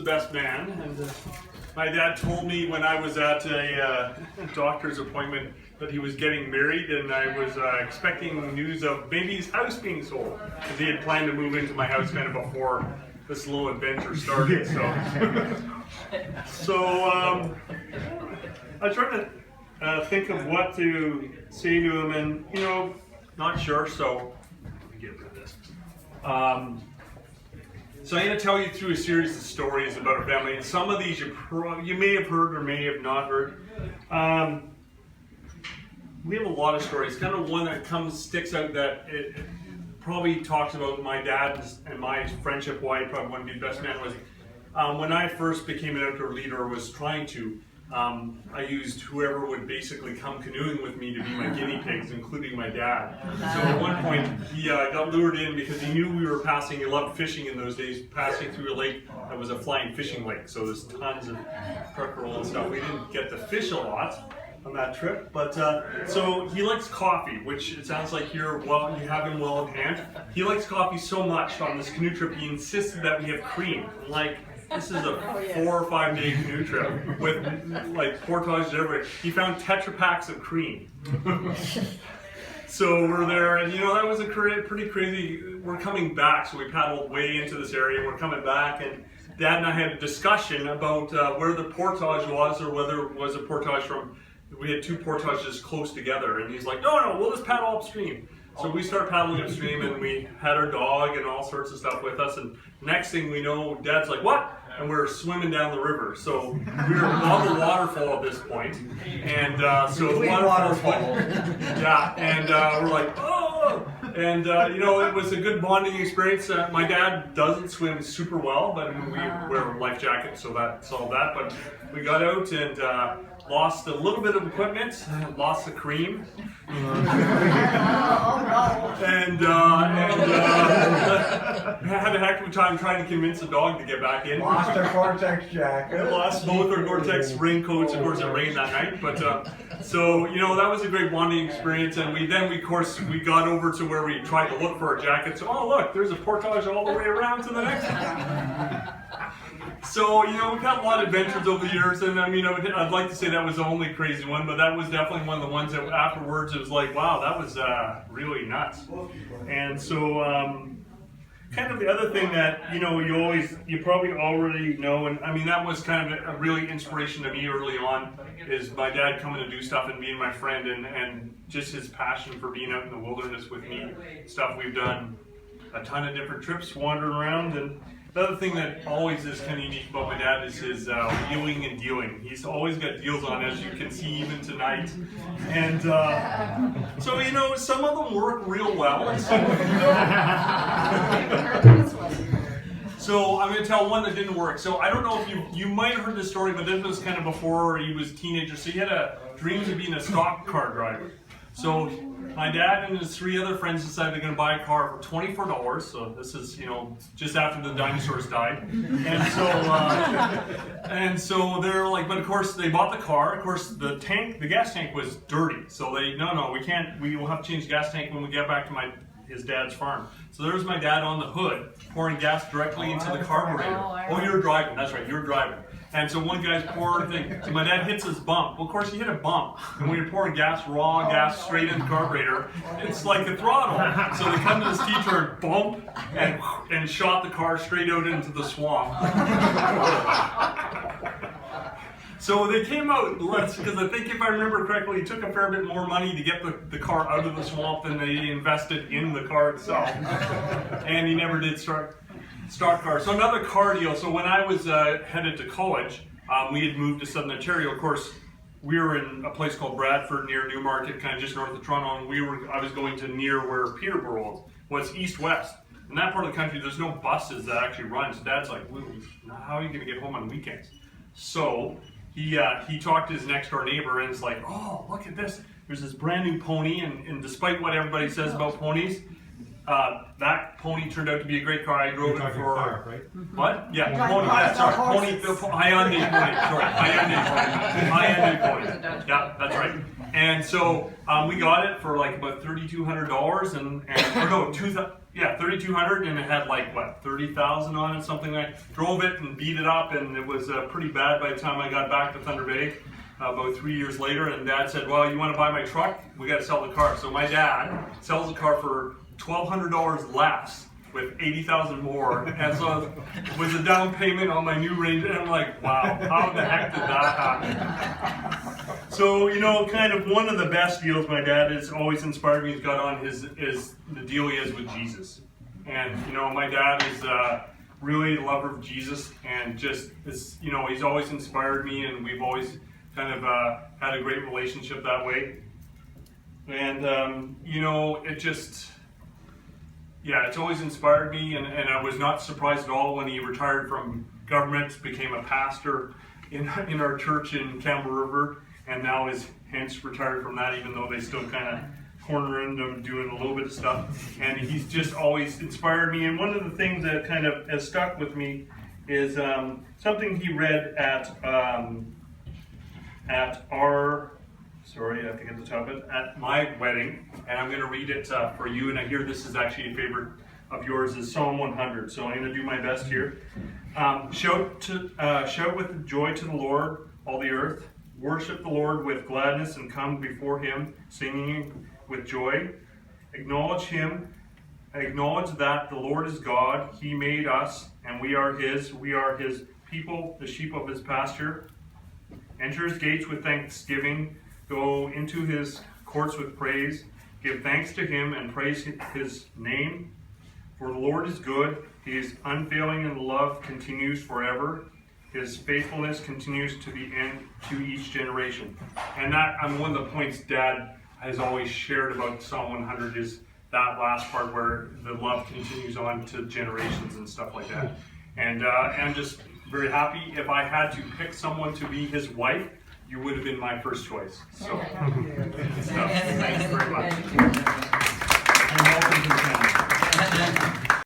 best man, and my dad told me when I was at a doctor's appointment that he was getting married, and I was expecting news of maybe his house being sold, because he had planned to move into my house kind of before this little adventure started. So I tried to think of what to say to him, and not sure. So let me get rid of this. So I'm going to tell you through a series of stories about our family, and some of these you may have heard or may have not heard. We have a lot of stories. Kind of one that sticks out that it probably talks about my dad and my friendship, why he probably wanted to be the best man, was when I first became an outdoor leader, was trying to, I used whoever would basically come canoeing with me to be my guinea pigs, including my dad. So at one point, he got lured in because he knew we were passing, he loved fishing in those days, passing through a lake that was a flying fishing lake. So there's tons of pickerel and stuff. We didn't get to fish a lot on that trip, but so he likes coffee, which it sounds like you have him well in hand. He likes coffee so much on this canoe trip, he insisted that we have cream. This is a 4 or 5 day canoe trip with like portages everywhere. He found Tetra Packs of cream. So we're there, and that was a pretty crazy. We're coming back, so we paddled way into this area. We're coming back, and Dad and I had a discussion about where the portage was, or whether it was a portage from. We had 2 portages close together, and he's like, no, we'll just paddle upstream. So we start paddling upstream, and we had our dog and all sorts of stuff with us, and next thing we know, Dad's like, what? And we're swimming down the river. So we were on the waterfall at this point, and so the waterfall. Yeah, and we're like, oh! And it was a good bonding experience. My dad doesn't swim super well, but we wear life jackets, so that solved that. But we got out and lost a little bit of equipment, lost the cream, and had a heck of a time trying to convince the dog to get back in. Lost our Gore-Tex jacket. Lost both our Gore-Tex raincoats. Of course, it rained that night, but so that was a great bonding experience. And we got over to where we tried to look for our jackets. Oh, look, there's a portage all the way around to the next one. So, we've had a lot of adventures over the years, and I'd like to say that was the only crazy one, but that was definitely one of the ones that afterwards it was like, wow, that was really nuts. And so, kind of the other thing that, you probably already know, and that was kind of a really inspiration to me early on, is my dad coming to do stuff and being my friend, and just his passion for being out in the wilderness with me. Stuff we've done a ton of different trips, wandering around, and the other thing that always is kind of unique about my dad is his wheeling and dealing. He's always got deals on, as you can see even tonight. And so, some of them work real well. And some of them don't. So I'm going to tell one that didn't work. So I don't know if you might have heard this story, but this was kind of before he was a teenager. So he had a dream of being a stock car driver. So my dad and his 3 other friends decided they're going to buy a car for $24. So this is, just after the dinosaurs died. And so they're like, but of course they bought the car. Of course the gas tank was dirty. So we can't, we will have to change the gas tank when we get back to his dad's farm. So there's my dad on the hood pouring gas directly into the carburetor. Oh, you're driving. That's right, you're driving. And so one guy's pouring thing. So my dad hits his bump. Well, of course, he hit a bump. And when you're pouring raw gas straight in the carburetor, it's like a throttle. So they come to this T-turn, bump, and shot the car straight out into the swamp. So they came out less, because I think if I remember correctly, it took a fair bit more money to get the car out of the swamp than they invested in the car itself. And he never did start car. So another car deal. So when I was headed to college, we had moved to Southern Ontario. Of course, we were in a place called Bradford near Newmarket, kind of just north of Toronto, and I was going to near where Peterborough was, east-west. In that part of the country, there's no buses that actually run. So Dad's like, how are you going to get home on weekends? So he talked to his next door neighbor, and it's like, oh, look at this. There's this brand new pony, and despite what everybody says about ponies, that pony turned out to be a great car. I drove it for car, right? What? Yeah, pony. Yeah, sorry, Hyundai pony. Sorry, Hyundai pony. Yeah, that's right. And so we got it for like about $3,200 $3,200, and it had like what, 30,000 on it, something like. Drove it and beat it up, and it was pretty bad by the time I got back to Thunder Bay about 3 years later. And Dad said, "Well, you want to buy my truck? We got to sell the car." So my dad sells the car for $1,200 less, with 80,000 more, and so it was a down payment on my new Range, and I'm like, wow, how the heck did that happen? So, you know, kind of one of the best deals my dad has always inspired me, he's got on is the deal he has with Jesus. And, you know, my dad is really a lover of Jesus, and just, you know, he's always inspired me, and we've always kind of had a great relationship that way. And, you know, it just... yeah, it's always inspired me, and I was not surprised at all when he retired from government, became a pastor in our church in Campbell River, and now is hence retired from that, even though they still kind of cornering him doing a little bit of stuff. And he's just always inspired me. And one of the things that kind of has stuck with me is something he read at our... sorry, I have to get the top of it, at my wedding, and I'm going to read it for you, and I hear this is actually a favorite of yours, is Psalm 100, so I'm going to do my best here. Shout with joy to the Lord, all the earth. Worship the Lord with gladness and come before him, singing with joy. Acknowledge him. Acknowledge that the Lord is God. He made us, and we are his. We are his people, the sheep of his pasture. Enter his gates with thanksgiving. Go into his courts with praise. Give thanks to him and praise his name. For the Lord is good. His unfailing and love continues forever. His faithfulness continues to the end, to each generation. And that, one of the points Dad has always shared about Psalm 100 is that last part where the love continues on to generations and stuff like that. And I'm just very happy. If I had to pick someone to be his wife, you would have been my first choice. So, good stuff. Thanks very much.